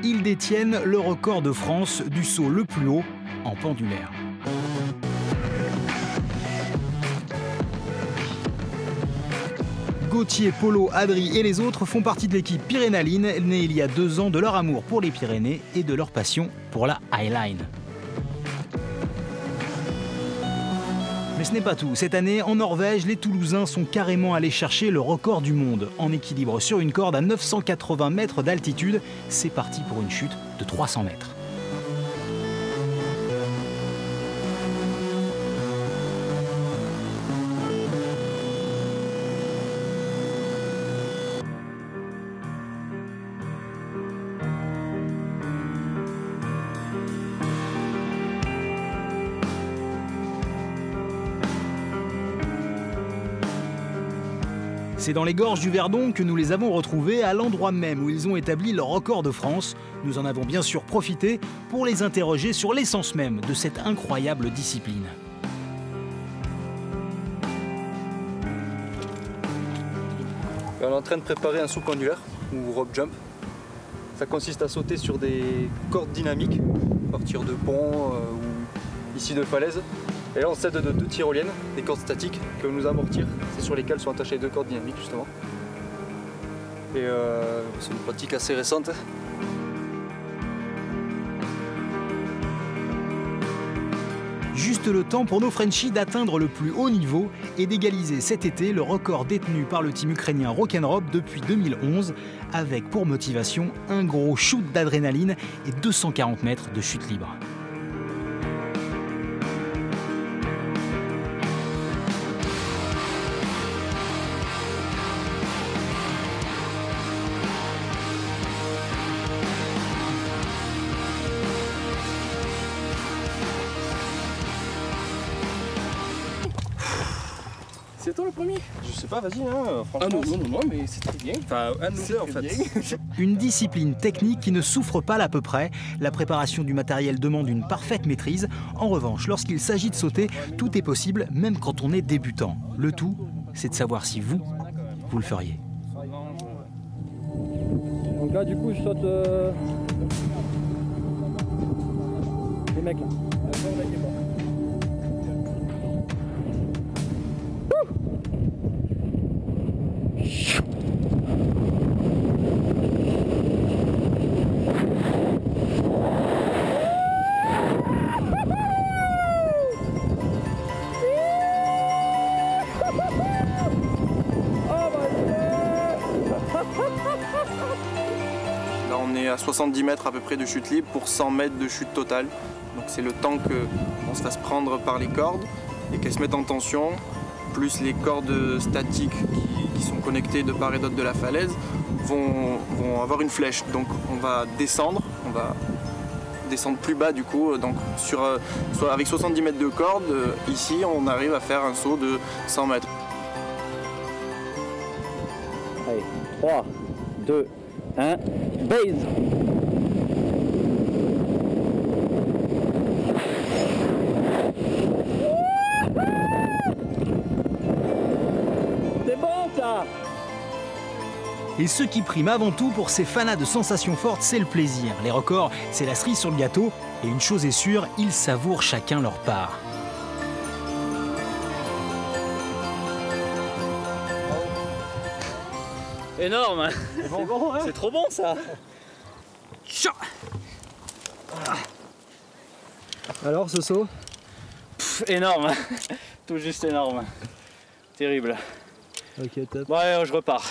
ils détiennent le record de France du saut le plus haut en pendulaire. Gauthier, Polo, Adri et les autres font partie de l'équipe Pyrénaline, née il y a 2 ans de leur amour pour les Pyrénées et de leur passion pour la highline. Mais ce n'est pas tout. Cette année, en Norvège, les Toulousains sont carrément allés chercher le record du monde. En équilibre sur une corde à 980 mètres d'altitude, c'est parti pour une chute de 300 mètres. C'est dans les gorges du Verdon que nous les avons retrouvés, à l'endroit même où ils ont établi leur record de France. Nous en avons bien sûr profité pour les interroger sur l'essence même de cette incroyable discipline. On est en train de préparer un saut pendulaire, ou rope jump. Ça consiste à sauter sur des cordes dynamiques, à partir de ponts ou ici de falaises. Et là on s'aide de 2 tyroliennes, des cordes statiques qui peuvent nous amortir. C'est sur lesquelles sont attachées 2 cordes dynamiques justement. Et c'est une pratique assez récente. Juste le temps pour nos Frenchies d'atteindre le plus haut niveau et d'égaliser cet été le record détenu par le team ukrainien Rock'n'Roll depuis 2011, avec pour motivation un gros shoot d'adrénaline et 240 mètres de chute libre. C'est toi le premier? Je sais pas, vas-y, hein, franchement. Ah non, mais c'est très bien. Enfin, un de nous deux en fait. Une discipline technique qui ne souffre pas l'à peu près. La préparation du matériel demande une parfaite maîtrise. En revanche, lorsqu'il s'agit de sauter, tout est possible, même quand on est débutant. Le tout, c'est de savoir si vous le feriez. Donc là, du coup, je saute les mecs là. Là on est à 70 mètres à peu près de chute libre pour 100 mètres de chute totale. Donc c'est le temps qu'on se fasse prendre par les cordes et qu'elles se mettent en tension, plus les cordes statiques qui sont connectées de part et d'autre de la falaise vont avoir une flèche. Donc on va descendre plus bas du coup. Donc avec 70 mètres de corde, ici on arrive à faire un saut de 100 mètres. Allez, 3, 2, 1, base. C'est bon ça. Et ce qui prime avant tout pour ces fanas de sensations fortes, c'est le plaisir. Les records, c'est la cerise sur le gâteau. Et une chose est sûre, ils savourent chacun leur part. Énorme. C'est bon, hein. C'est trop bon ça. Alors ce saut? Énorme. Tout juste énorme. Terrible. Ok, top. Ouais, je repars.